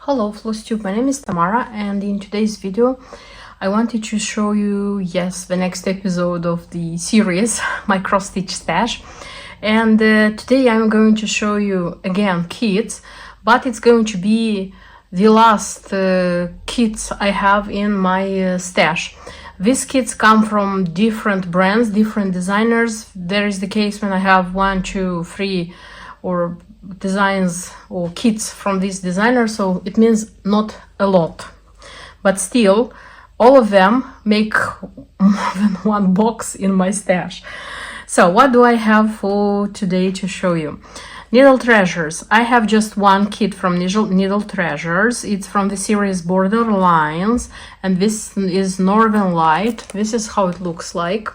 Hello FlowsTube, my name is Tamara, and in today's video I wanted to show you, the next episode of the series, my cross-stitch stash. And today I'm going to show you again kits, but it's going to be the last kits I have in my stash. These kits come from different brands, different designers. There is the case when I have 1, 2, 3 or designs or kits from this designer, so it means not a lot, but still all of them make more than one box in my stash. So what do I have for today to show you? Needle Treasures. I have just one kit from Needle Treasures. It's from the series Borderlines, and this is Northern Light. This is how it looks like.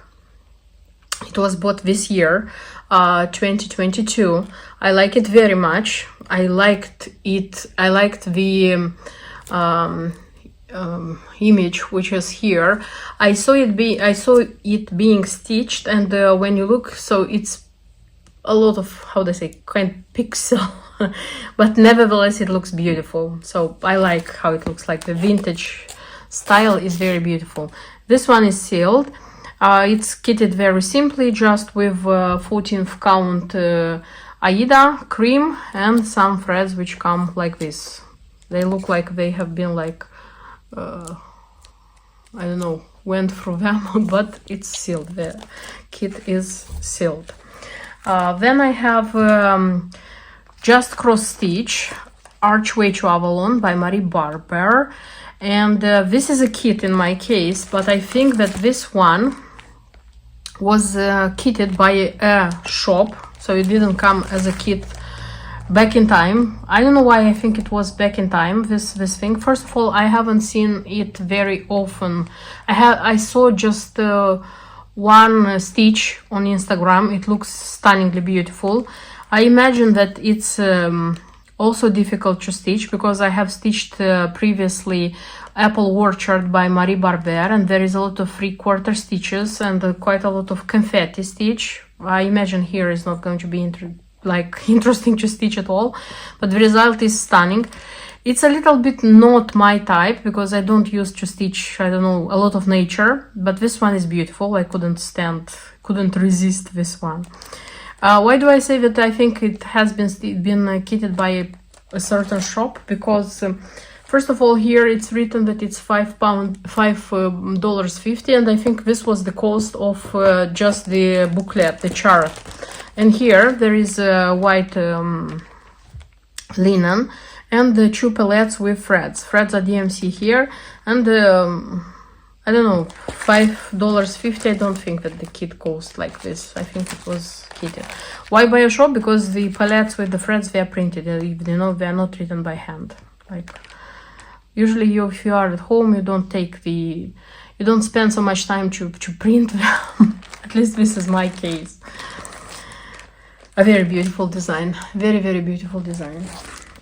It was bought this year, 2022. I like it very much. I liked it. I liked the image which is here. I saw it being stitched, and when you look, so it's a lot of, how do I say, kind of pixel, but nevertheless it looks beautiful. So I like how it looks like. The vintage style is very beautiful. This one is sealed. It's kitted very simply, just with 14th count Aida cream and some threads which come like this. They look like they have been like, I don't know, went through them, but it's sealed. The kit is sealed. Then I have Just Cross Stitch Archway to Avalon by Marie Barber, and this is a kit in my case, but I think that this one was kitted by a shop, so it didn't come as a kit back in time. I don't know why I think it was back in time, this thing. First of all, I haven't seen it very often. I saw just one stitch on Instagram. It looks stunningly beautiful. I imagine that it's also difficult to stitch, because I have stitched previously Apple Orchard by Marie Barber, and there is a lot of 3/4 stitches and quite a lot of confetti stitch. I imagine here is not going to be interesting to stitch at all, but the result is stunning. It's a little bit not my type, because I don't used to stitch, I don't know, a lot of nature, but this one is beautiful. I couldn't resist this one. Why do I say that I think it has been kitted by a certain shop? Because first of all, here it's written that it's $5.50, and I think this was the cost of just the booklet, the chart. And here there is white linen and the 2 palettes with threads. Threads are DMC here, and I don't know, $5.50. I don't think that the kit cost like this. I think it was kitted. Why buy a shop? Because the palettes with the threads, they are printed. You know, they are not written by hand. Like usually, if you are at home, you don't spend so much time to print them. At least this is my case. A very beautiful design. Very, very beautiful design.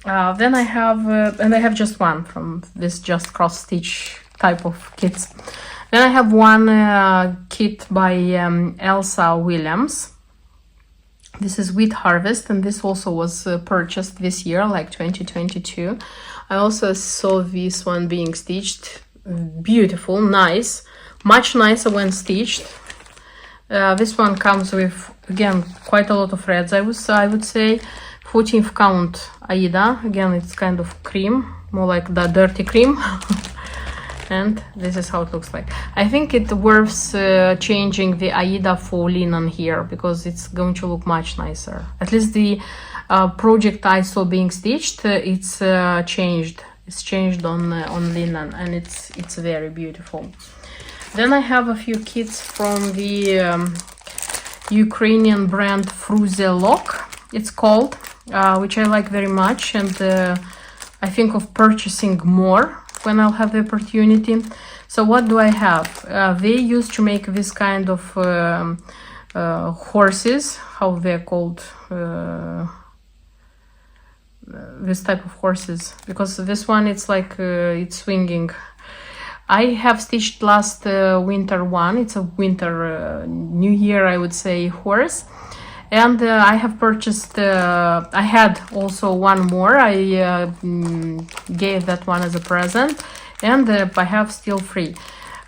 Then I have, and I have just one from this Just Cross Stitch type of kits. Then I have one kit by Elsa Williams. This is Wheat Harvest, and this also was purchased this year, like 2022. I also saw this one being stitched. Beautiful, nice, much nicer when stitched. This one comes with, again, quite a lot of threads. I would say 14th count Aida. Again, it's kind of cream, more like the dirty cream. And this is how it looks like. I think it worth changing the Aida for linen here, because it's going to look much nicer. At least the project I saw being stitched, it's changed. It's changed on linen, and it's very beautiful. Then I have a few kits from the Ukrainian brand Fruzelok, it's called, which I like very much, and I think of purchasing more when I'll have the opportunity. So what do I have? They used to make this kind of horses, how they're called, this type of horses, because this one, it's like it's swinging. I have stitched last winter one. It's a winter New Year, I would say, horse, And I have purchased, I had also one more. I gave that one as a present, and I have still 3.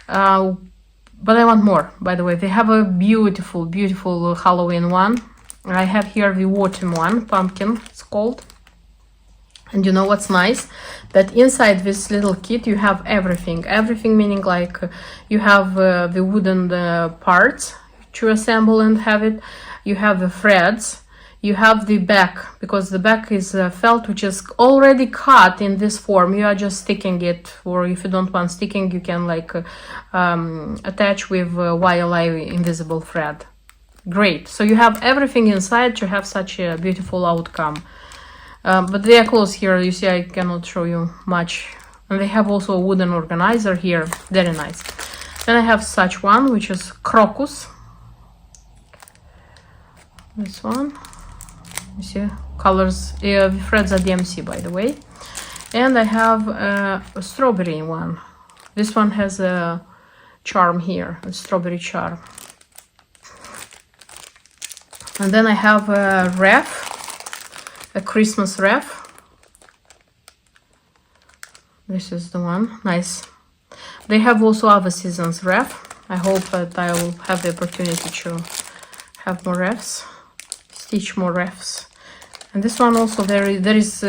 But I want more, by the way. They have a beautiful, beautiful Halloween one. I have here the autumn one, pumpkin, it's called. And you know what's nice? That inside this little kit you have everything. Everything meaning like you have the wooden parts to assemble and have it. You have the threads. You have the back, because the back is felt, which is already cut in this form. You are just sticking it, or if you don't want sticking, you can like attach with YLI invisible thread. Great. So you have everything inside to have such a beautiful outcome. But they are close here. You see, I cannot show you much. And they have also a wooden organizer here. Very nice. Then I have such one, which is crocus. This one. You see, colors, threads are DMC, by the way. And I have a strawberry one. This one has a charm here, a strawberry charm. And then I have a wreath, a Christmas wreath. This is the one, nice. They have also other seasons wreath. I hope that I will have the opportunity to have more wreaths. Stitch more wreaths. And this one also there is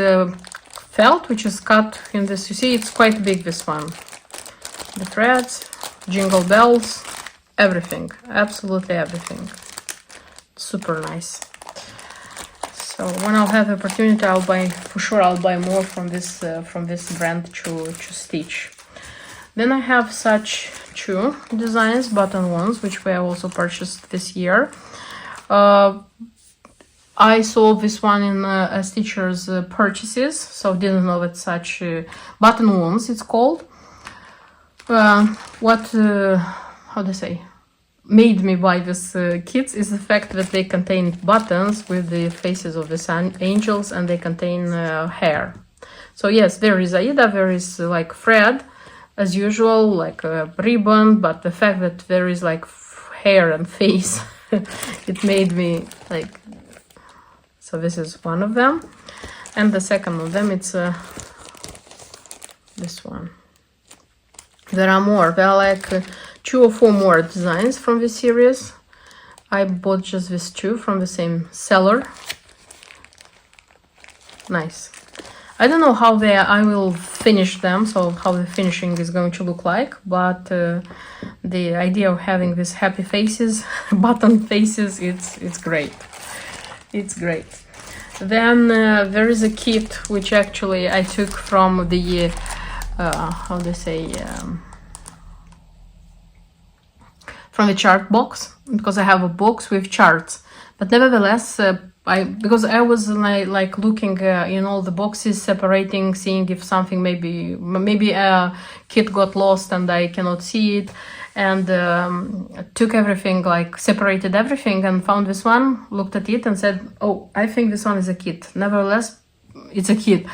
felt, which is cut in this. You see, it's quite big, this one. The threads, jingle bells, everything, absolutely everything. Super nice. So when I'll have the opportunity, I'll buy, for sure I'll buy more from this brand to stitch. Then I have such 2 designs, button ones, which I also purchased this year. I saw this one in a stitcher's purchases, so didn't know that such button wounds it's called. What how do I say, made me buy this kits is the fact that they contain buttons with the faces of the angels, and they contain hair. So yes, there is Aida, there is like thread as usual, like a ribbon, but the fact that there is like hair and face, it made me like. So this is one of them, and the second of them, it's this one. There are more. There are like 2 or 4 more designs from this series. I bought just these 2 from the same seller. Nice. I don't know how I will finish them, so how the finishing is going to look like, but the idea of having these happy faces, button faces, it's great. It's great. Then there is a kit which actually I took from the how do I say, from the chart box, because I have a box with charts. But nevertheless, because I was like looking in all the boxes, separating, seeing if something maybe a kit got lost and I cannot see it. And took everything, like separated everything, and found this one, looked at it and said, oh, I think this one is a kit. Nevertheless, it's a kit.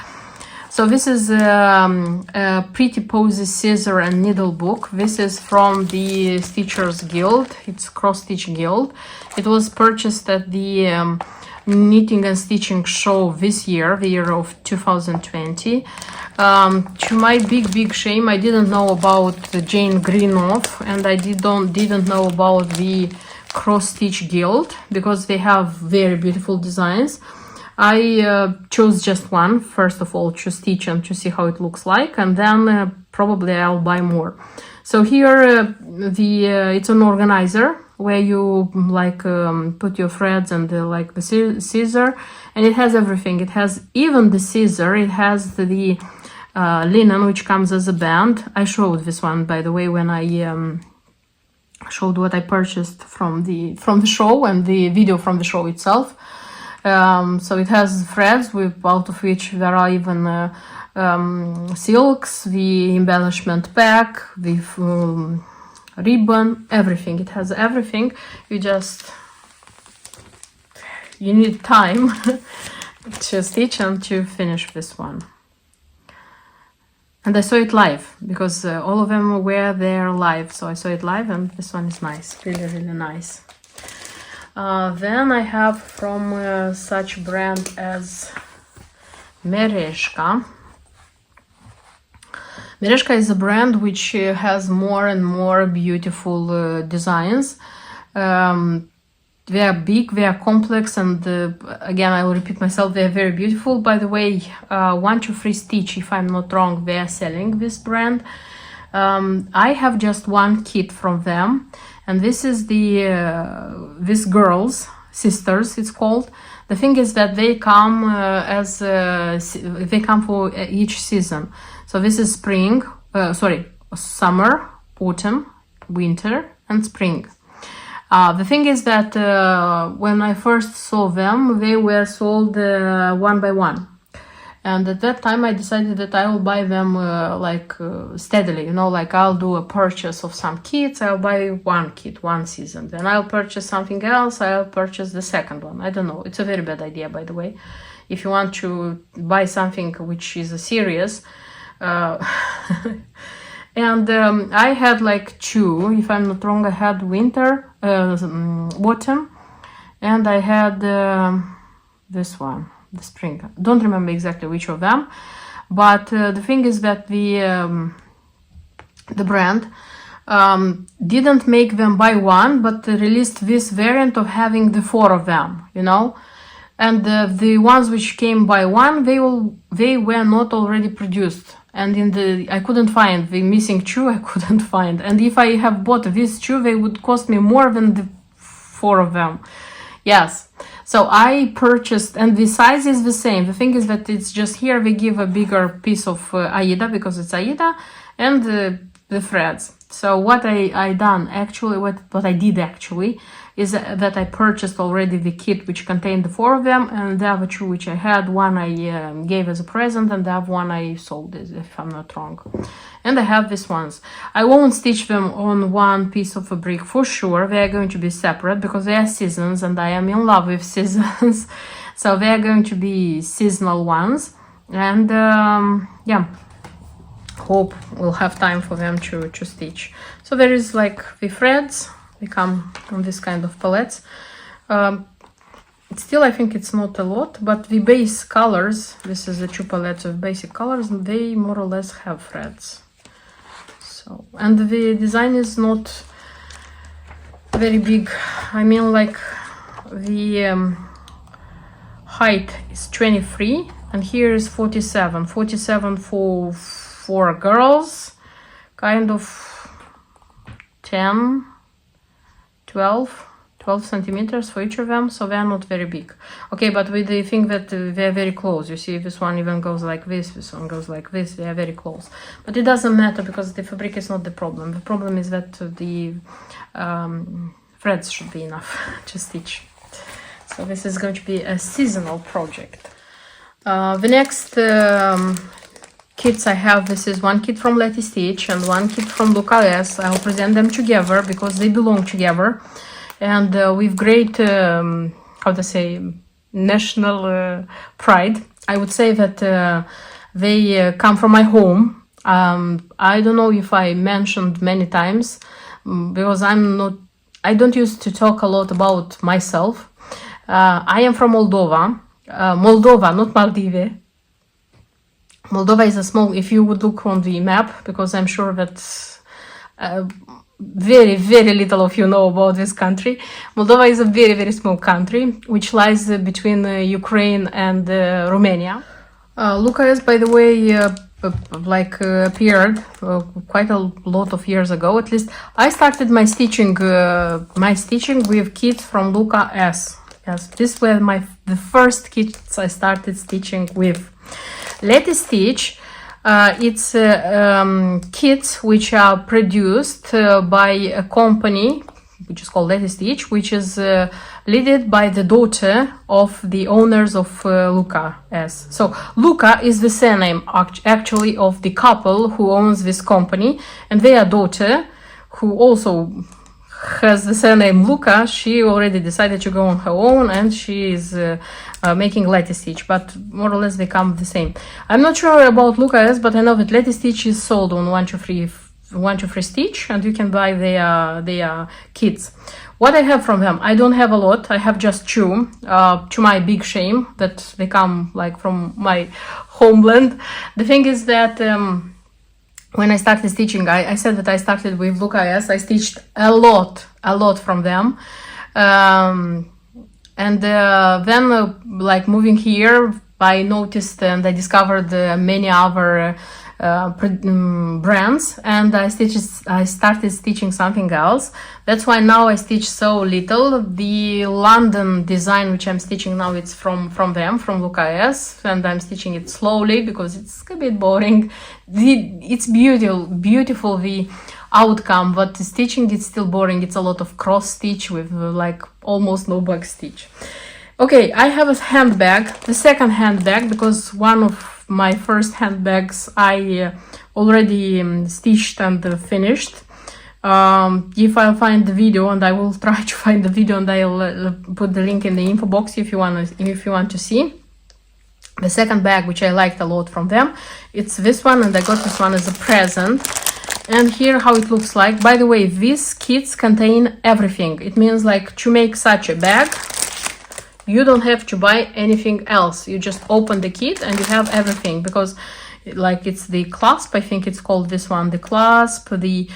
So this is a Pretty Poses Scissor and Needle book. This is from the Stitchers Guild. It's Cross Stitch Guild. It was purchased at the Knitting and Stitching show this year, the year of 2020. To my big shame, I didn't know about the Jane Greenoff, and I didn't know about the Cross Stitch Guild, because they have very beautiful designs. I chose just one, first of all, to stitch and to see how it looks like, and then probably I'll buy more. So here it's an organizer where you like put your threads and like the scissor, and it has everything. It has even the scissor. It has the linen, which comes as a band. I showed this one, by the way, when I showed what I purchased from the show and the video from the show itself. So it has threads, out of which there are even silks, the embellishment pack, the ribbon, everything. It has everything. You need time to stitch and to finish this one. And I saw it live, because all of them were there live. So I saw it live, and this one is nice, really, really nice. Then I have from such brand as Mereshka. Mereshka is a brand which has more and more beautiful designs. They are big, they are complex, and again, I will repeat myself, they are very beautiful. By the way, 123 Stitch, if I'm not wrong, they are selling this brand. I have just one kit from them, and this is this girls, sisters, it's called. The thing is that they come they come for each season. So this is summer, autumn, winter, and spring. The thing is that when I first saw them, they were sold one by one. And at that time, I decided that I will buy them steadily, like I'll do a purchase of some kits, I'll buy one kit, one season. Then I'll purchase something else, I'll purchase the second one. I don't know. It's a very bad idea, by the way. If you want to buy something which is serious, and I had like two, if I'm not wrong. I had winter, autumn, and I had this one, the spring. Don't remember exactly which of them, but the thing is that the brand didn't make them by one, but released this variant of having the 4 of them, and the ones which came by one, they were not already produced. And I couldn't find the missing 2. I couldn't find. And if I have bought these 2, they would cost me more than the 4 of them. Yes. So I purchased, and the size is the same. The thing is that it's just here they give a bigger piece of Aida, because it's Aida, and the threads. So what I did actually is that I purchased already the kit which contained the 4 of them, and the other 2 which I had, one I gave as a present, and the other one I sold, if I'm not wrong. And I have these ones. I won't stitch them on one piece of fabric for sure. They are going to be separate because they are seasons, and I am in love with seasons. So they are going to be seasonal ones, and yeah, hope we'll have time for them to stitch. So there is like the threads. They come on this kind of palettes. Still, I think it's not a lot, but the base colors, this is the 2 palettes of basic colors, and they more or less have threads. So, and the design is not very big. I mean, like the height is 23, and here is 47. 47 for girls, kind of 10. 12 centimeters for each of them, so they are not very big. Okay, but with the thing that they are very close. You see, this one even goes like this one goes like this. They are very close, but it doesn't matter because the fabric is not the problem. The problem is that the threads should be enough to stitch. So this is going to be a seasonal project. The next kits I have, this is one kit from Letty Stitch and one kit from Luca S. I'll present them together because they belong together, and with great national pride. I would say that they come from my home. I don't know if I mentioned many times, because I don't used to talk a lot about myself. I am from Moldova, not Maldives. Moldova is a small, if you would look on the map, because I'm sure that very, very little of you know about this country. Moldova is a very, very small country, which lies between Ukraine and Romania. Luca S, by the way, appeared quite a lot of years ago. At least I started my stitching with kits from Luca S. Yes, these were the first kits I started stitching with. Letty Stitch, it's kits which are produced by a company which is called Letty Stitch, which is led by the daughter of the owners of Luca S. So Luca is the surname actually of the couple who owns this company, and their daughter, who also has the surname Luca, she already decided to go on her own, and she is making Letty Stitch, but more or less they come the same. I'm not sure about Luca S, but I know that Letty Stitch is sold on 123 want to free stitch, and you can buy their kits. What I have from them, I don't have a lot. I have just two, to my big shame, that they come like from my homeland. The thing is that when I started stitching, I said that I started with Lucas. I stitched a lot from them. And then like moving here, I noticed and I discovered many other brands, and I started stitching something else. That's why now I stitch so little. The London design which I'm stitching now, it's from them, from Lucas, and I'm stitching it slowly because it's a bit boring. It's beautiful the outcome, but the stitching is still boring. It's a lot of cross stitch with like almost no back stitch. Okay, I have a handbag, the second handbag, because one of my first handbags I already stitched and finished. If I'll find the video, and I will try to find the video, and I'll put the link in the info box if you want to see. The second bag, which I liked a lot from them, it's this one, and I got this one as a present. And here how it looks like. By the way, these kits contain everything. It means like to make such a bag, you don't have to buy anything else. You just open the kit and you have everything, because like it's the clasp, I think it's called this one, the clasp, the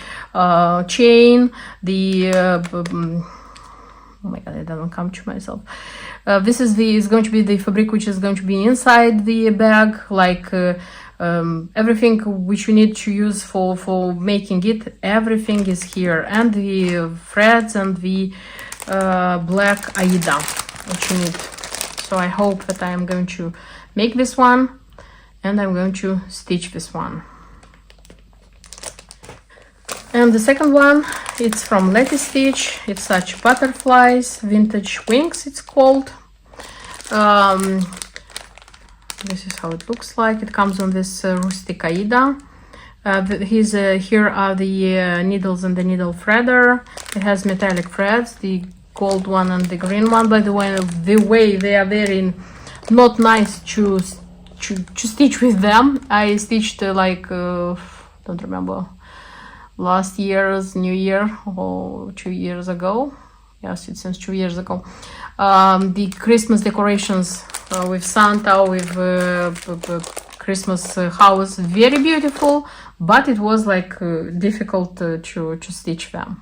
chain, the oh my god, I don't come to myself. This is going to be the fabric which is going to be inside the bag, like everything which you need to use for making it, everything is here, and the threads and the black Aida which you need. So I hope that I am going to make this one, and I'm going to stitch this one. And the second one, it's from Letty Stitch. It's such butterflies, vintage wings it's called. This is how it looks like. It comes on this rustic Aida. Here are the needles and the needle threader. It has metallic threads, the gold one and the green one. By the way, they are very not nice to stitch with them. I stitched don't remember, last year's New Year or 2 years ago. Yes, it's since 2 years ago. The Christmas decorations with Santa, with Christmas house, very beautiful, but it was like difficult to stitch them.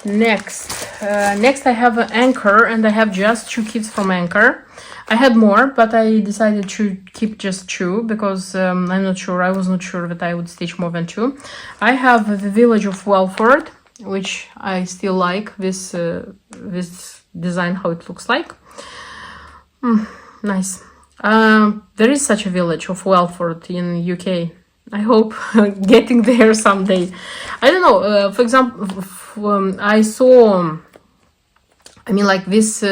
Next I have an Anchor, and I have just 2 kits from Anchor. I had more, but I decided to keep just 2 because I was not sure that I would stitch more than 2. I have the Village of Welford, which I still like, this design, how it looks like. Nice. There is such a Village of Welford in UK. I hope getting there someday. I don't know, for example, I saw, like this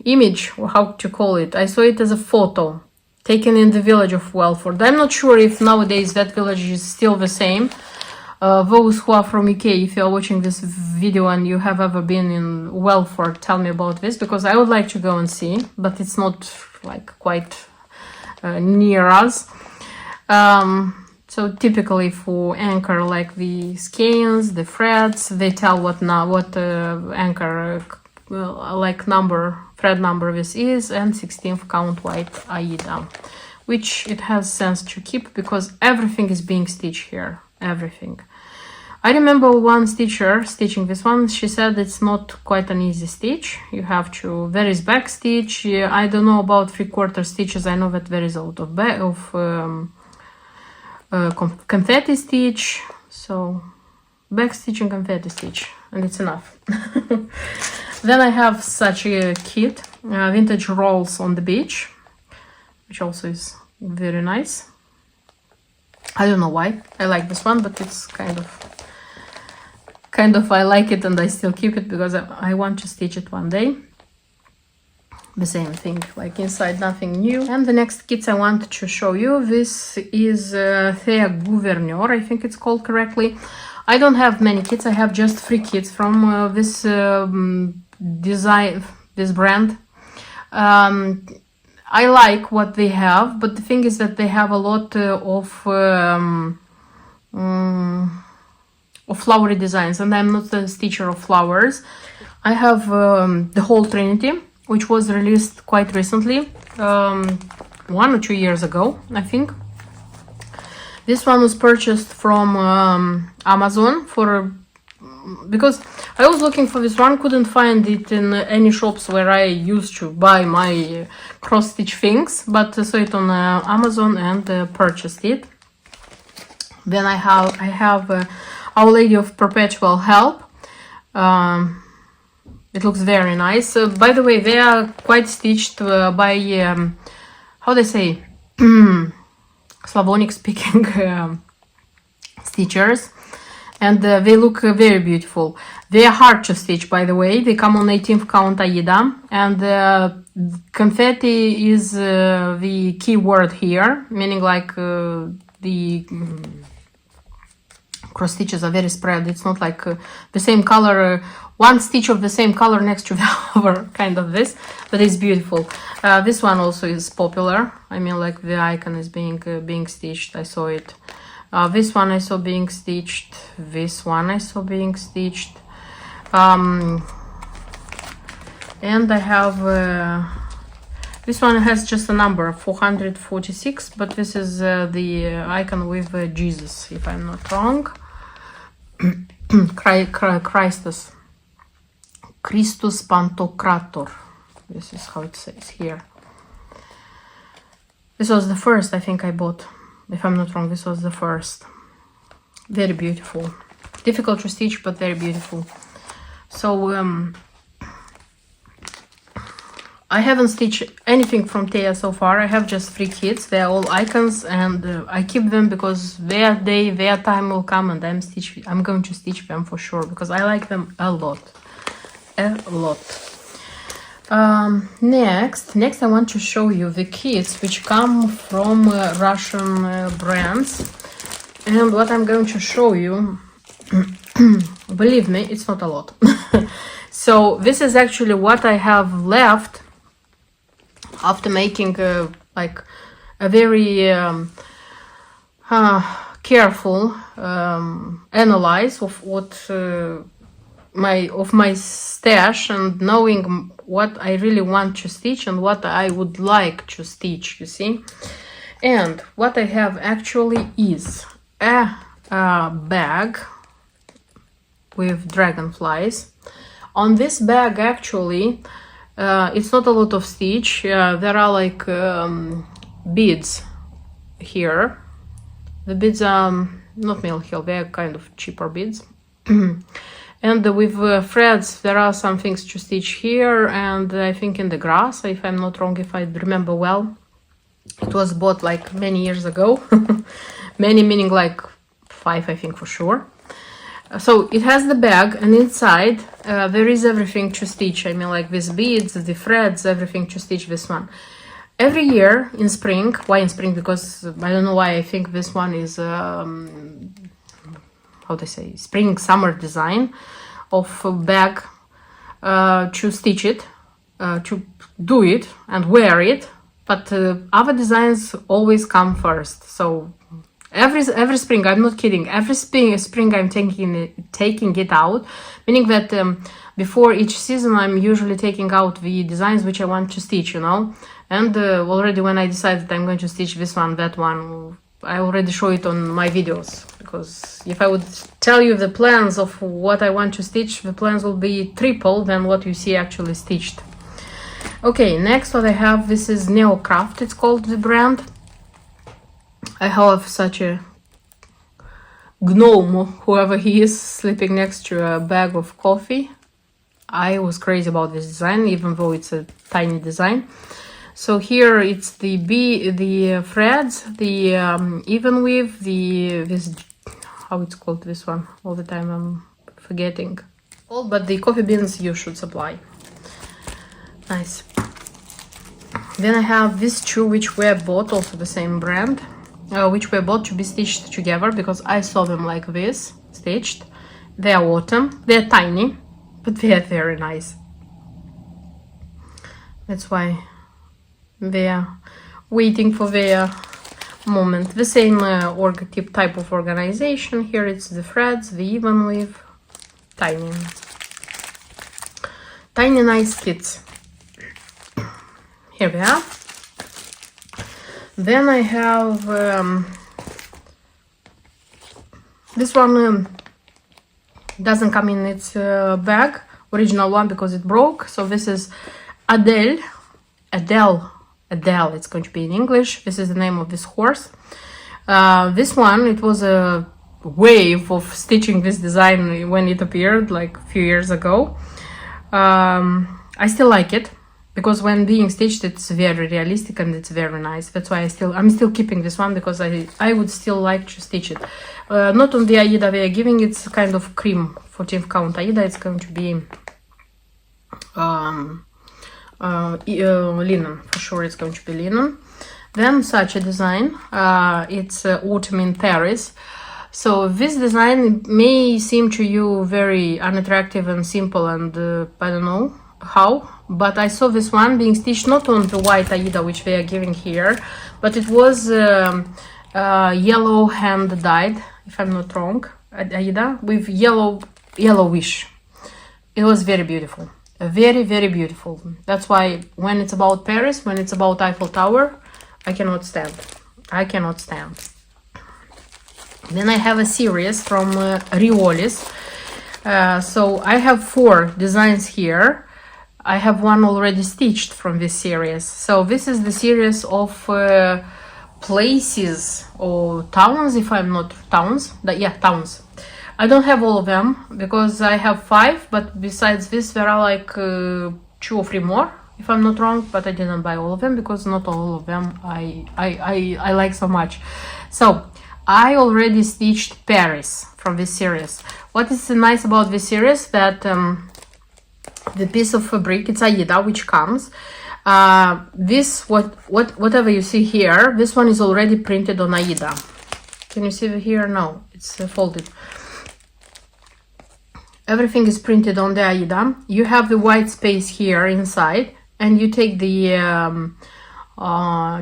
image, or how to call it, I saw it as a photo taken in the Village of Welford. I'm not sure if nowadays that village is still the same. Those who are from UK, if you are watching this video and you have ever been in Welford, tell me about this, because I would like to go and see, but it's not like quite near us. So typically for Anchor, like the skeins, the threads, they tell what Anchor thread number this is, and 16th count white Aida, which it has sense to keep because everything is being stitched here, everything. I remember one stitcher stitching this one. She said it's not quite an easy stitch. You have to, there is back stitch. I don't know about 3/4 stitches. I know that there is a lot of confetti stitch. So back stitch and confetti stitch, and it's enough. Then I have such a kit, vintage rolls on the beach, which also is very nice. I don't know why I like this one, but it's kind of I like it, and I still keep it because I want to stitch it one day. The same thing, like inside, nothing new. And the next kits I want to show you, this is Thea Gouverneur, I think it's called correctly. I don't have many kits. I have just 3 kits from this design, this brand. I like what they have, but the thing is that they have a lot of of flowery designs, and I'm not a stitcher of flowers. I have the whole Trinity, which was released quite recently, 1 or 2 years ago, I think. This one was purchased from Amazon because I was looking for this one, couldn't find it in any shops where I used to buy my cross stitch things, but saw it on Amazon and purchased it. Then I have Our Lady of Perpetual Help. It looks very nice. By the way, they are quite stitched by how they say Slavonic speaking stitchers, and they look very beautiful. They are hard to stitch, by the way. They come on 18th count Aida, and confetti is the key word here, meaning like the cross stitches are very spread. It's not like the same color, one stitch of the same color next to the other, kind of this, but it's beautiful. This one also is popular. I mean, like the icon is being stitched. I saw it. This one I saw being stitched. This one I saw being stitched. And I have this one has just a number 446, but this is the icon with Jesus, if I'm not wrong. Christus Pantocrator. This is how it says here. This was the first I think I bought, if I'm not wrong. This was the first. Very beautiful. Difficult to stitch, but very beautiful. So I haven't stitched anything from Teya so far. I have just 3 kits. They're all icons, and I keep them because their time will come, and I'm going to stitch them for sure because I like them a lot. Next I want to show you the kits which come from Russian brands, and what I'm going to show you, believe me, it's not a lot. So this is actually what I have left after making like a very careful analyze of what my stash, and knowing what I really want to stitch and what I would like to stitch, you see. And what I have actually is a bag with dragonflies. On this bag actually it's not a lot of stitch. There are like beads here. The beads are not Mill Hill, they're kind of cheaper beads. And with threads, there are some things to stitch here, and I think in the grass, if I'm not wrong, if I remember well. It was bought like many years ago. Many meaning like 5, I think, for sure. So it has the bag, and inside there is everything to stitch. I mean, like these beads, the threads, everything to stitch this one. Every year in spring, why in spring? Because I don't know why I think this one is how to say, spring summer design of a bag, to stitch it, to do it and wear it, but other designs always come first. So every spring, I'm not kidding, every spring I'm taking it out, meaning that before each season I'm usually taking out the designs which I want to stitch, you know. And already when I decided I'm going to stitch this one, that one, I already show it on my videos, because if I would tell you the plans of what I want to stitch, the plans will be triple than what you see actually stitched. Okay, next what I have, this is Neocraft, it's called the brand. I have such a gnome, whoever he is, sleeping next to a bag of coffee. I was crazy about this design, even though it's a tiny design. So here it's the threads, the even weave, this, how it's called, this one, all the time I'm forgetting. All but the coffee beans you should supply. Nice. Then I have these two which were bought, also the same brand, which were bought to be stitched together because I saw them like this, stitched. They are autumn, they're tiny, but they are very nice. That's why they are waiting for their moment. The same type of organization. Here it's the threads, the even weave, tiny nice kits. Here we are. Then I have this one doesn't come in its bag, original one, because it broke. So this is Adele, it's going to be in English. This is the name of this horse. This one, it was a wave of stitching this design when it appeared like a few years ago. I still like it because when being stitched, it's very realistic and it's very nice. That's why I'm still keeping this one, because I would still like to stitch it. Not on the Aida we are giving, it's kind of cream 14th count Aida. It's going to be linen, for sure it's going to be linen. Then such a design, it's autumn in Paris. So this design may seem to you very unattractive and simple, and I don't know how, but I saw this one being stitched not on the white Aida which they are giving here, but it was yellow hand dyed, if I'm not wrong, Aida with yellowish. It was very beautiful. Very, very beautiful. That's why when it's about Paris, when it's about Eiffel Tower, I cannot stand. Then I have a series from Riolis. So I have 4 designs here. I have one already stitched from this series. So this is the series of places or towns, if I'm not towns. Towns. I don't have all of them because I have 5, but besides this there are like 2 or 3 more, if I'm not wrong, but I didn't buy all of them because not all of them I like so much. So I already stitched Paris from this series. What is nice about this series, that the piece of fabric, it's Aida which comes. Whatever you see here, this one is already printed on Aida. Can you see it here? No, it's folded. Everything is printed on the Aida. You have the white space here inside, and you take the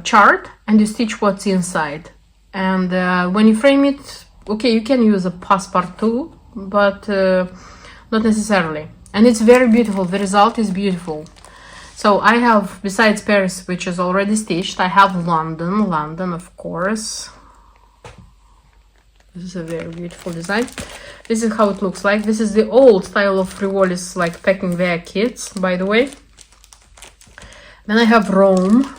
chart and you stitch what's inside. And when you frame it, okay, you can use a passepartout, but not necessarily. And it's very beautiful. The result is beautiful. So I have, besides Paris, which is already stitched, I have London, of course. This is a very beautiful design. This is how it looks like. This is the old style of Riolis, like packing their kits, by the way. Then I have Rome.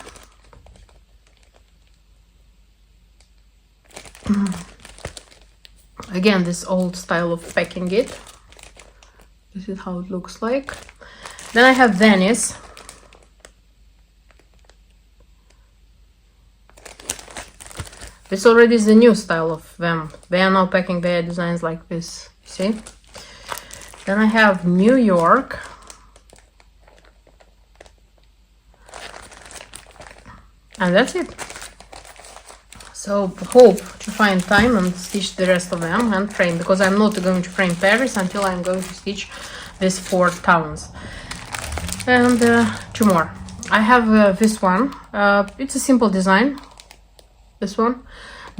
Again, this old style of packing it. This is how it looks like. Then I have Venice. This already is the new style of them. They are now packing their designs like this, you see. Then I have New York. And that's it. So hope to find time and stitch the rest of them and frame, because I'm not going to frame Paris until I'm going to stitch these 4 towns. And 2 more. I have this one. It's a simple design. This one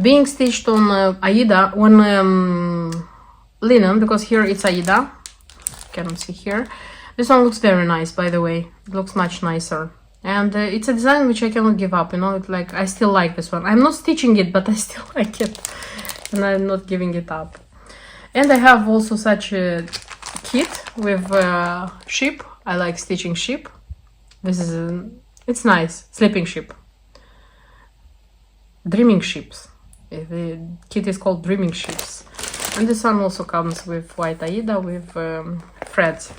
being stitched on Aida, on linen, because here it's Aida. Cannot see here. This one looks very nice, by the way. It looks much nicer. And it's a design which I cannot give up, you know, it's like, I still like this one. I'm not stitching it, but I still like it. And I'm not giving it up. And I have also such a kit with ship. I like stitching ship. This is, it's nice. Sleeping ship. Dreaming ships. The kit is called Dreaming Ships. And this one also comes with white Aida with threads.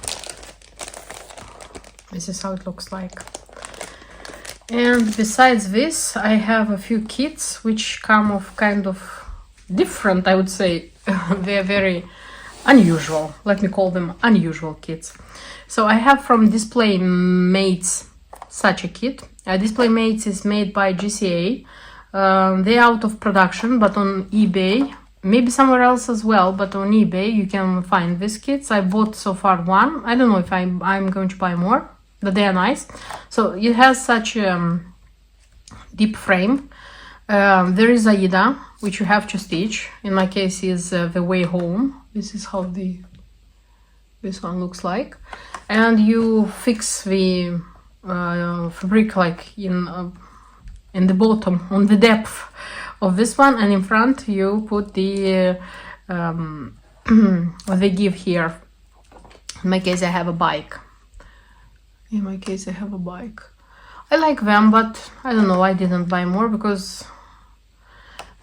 This is how it looks like. And besides this, I have a few kits which come of kind of different, I would say. They're very unusual. Let me call them unusual kits. So I have from Display Mates such a kit. Display Mates is made by GCA. They're out of production, but on eBay, maybe somewhere else as well, but on eBay you can find these kits. I bought so far one. I don't know if I'm going to buy more, but they are nice. So it has such a deep frame. There is Aida, which you have to stitch. In my case is The Way Home. This is how this one looks like. And you fix the fabric like in the bottom, on the depth of this one, and in front you put the what they give here. In my case I have a bike. I like them, but I don't know, I didn't buy more because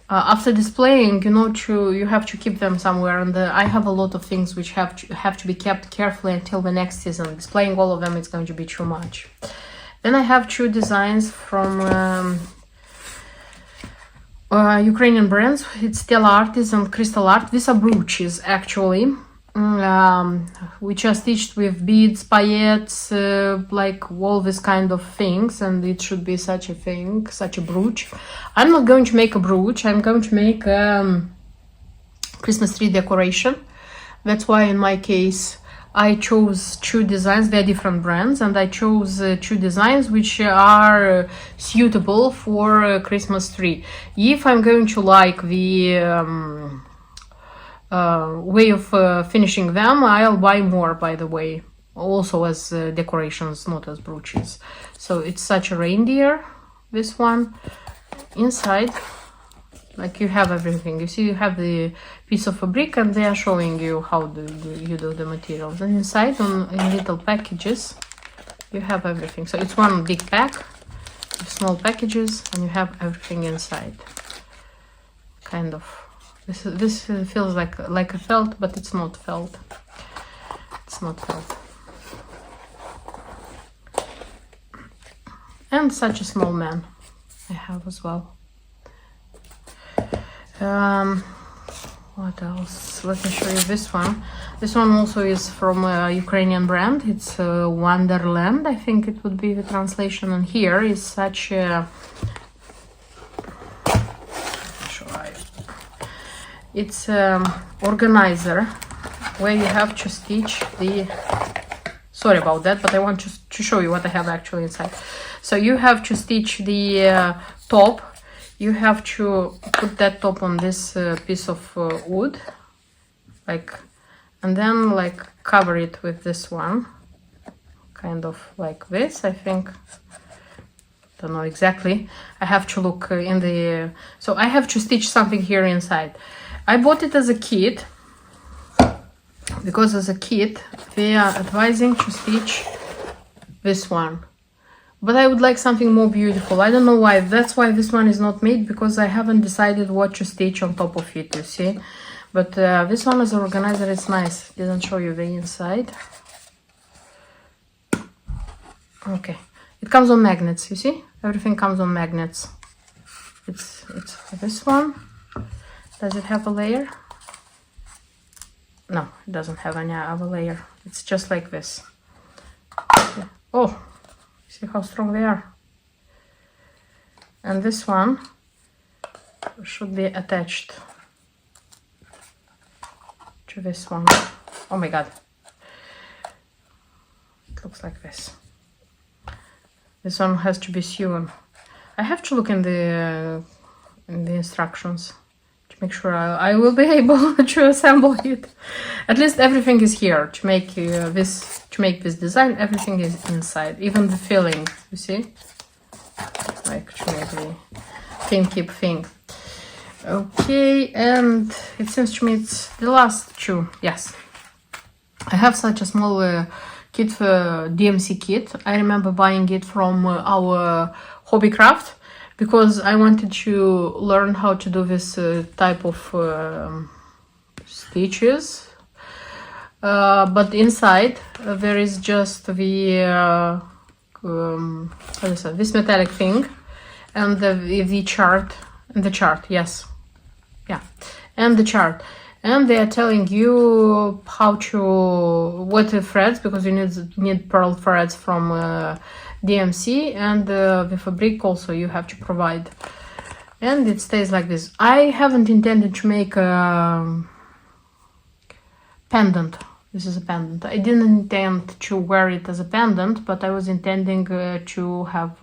after displaying, you have to keep them somewhere, and I have a lot of things which have to be kept carefully until the next season. Displaying all of them is going to be too much. Then I have 2 designs from Ukrainian brands. It's Stella Artis and Crystal Art. These are brooches actually, which are stitched with beads, paillettes, like all this kind of things, and it should be such a thing, such a brooch. I'm not going to make a brooch, I'm going to make Christmas tree decoration. That's why in my case I chose 2 designs. They're different brands, and I chose 2 designs which are suitable for Christmas tree. If I'm going to like the way of finishing them, I'll buy more, by the way, also as decorations, not as brooches. So it's such a reindeer, this one. Inside, like, you have everything. You see, you have the piece of fabric, and they are showing you how you do the materials. And inside, in little packages, you have everything. So it's one big pack of small packages, and you have everything inside. Kind of. This feels like a felt, but it's not felt. It's not felt. And such a small man I have as well. What else? Let me show you this one. This one also is from a Ukrainian brand. It's Wonderland, I think it would be the translation. And here is such a... It's organizer where you have to stitch the... Sorry about that, but I want to show you what I have actually inside. So you have to stitch the top. You have to put that top on this piece of wood, and then cover it with this one, kind of like this, I think. Don't know exactly. I have to look in the... So I have to stitch something here inside. I bought it as a kit, because as a kit they are advising to stitch this one. But I would like something more beautiful. I don't know why. That's why this one is not made, because I haven't decided what to stitch on top of it, you see. But this one as an organizer, it's nice. Didn't show you the inside. Okay. It comes on magnets, you see? Everything comes on magnets. It's this one. Does it have a layer? No, it doesn't have any other layer. It's just like this. Yeah. Oh, see how strong they are. And this one should be attached to this one. Oh my god. It looks like this. This one has to be sewn. I have to look in the instructions to make sure I will be able to assemble it. At least everything is here to make this design. Everything is inside, even the filling. You see, like to make the thin-keep thing. Okay, and it seems to me it's the last 2. Yes, I have such a small kit, DMC kit. I remember buying it from our Hobbycraft, because I wanted to learn how to do this type of stitches. But inside there is just the this metallic thing, and the chart, yes, yeah, and the chart. And they are telling you what threads, because you need pearl threads from DMC, and the fabric also you have to provide. And it stays like this. I haven't intended to make a pendant. This is a pendant. I didn't intend to wear it as a pendant, but I was intending to have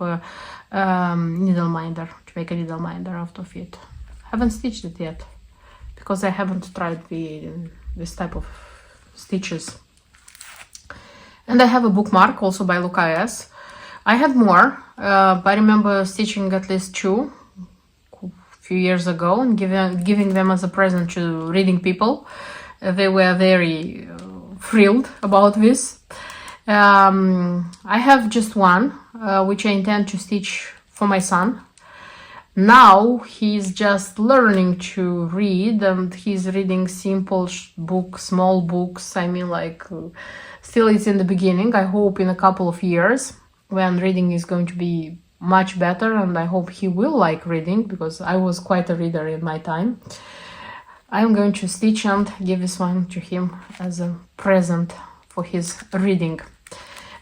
needle minder, to make a needle minder out of it. Haven't stitched it yet because I haven't tried this type of stitches. And I have a bookmark also by Luca S. I had more, but I remember stitching at least 2 a few years ago and giving them as a present to reading people. They were very thrilled about this. I have just one, which I intend to stitch for my son. Now he's just learning to read, and he's reading simple books, small books. I mean, like, still it's in the beginning. I hope in a couple of years when reading is going to be much better, and I hope he will like reading, because I was quite a reader in my time. I'm going to stitch and give this one to him as a present for his reading.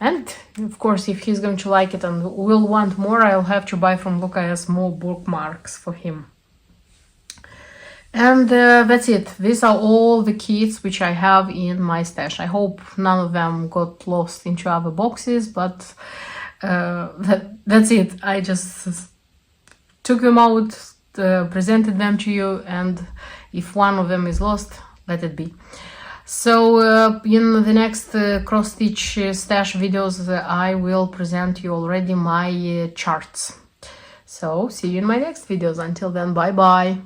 And of course, if he's going to like it and will want more, I'll have to buy from Luca S more bookmarks for him. And that's it. These are all the kits which I have in my stash. I hope none of them got lost into other boxes, but that's it. I just took them out, presented them to you, and if one of them is lost, let it be. So in the next cross-stitch stash videos, I will present you already my charts. So see you in my next videos. Until then, bye bye.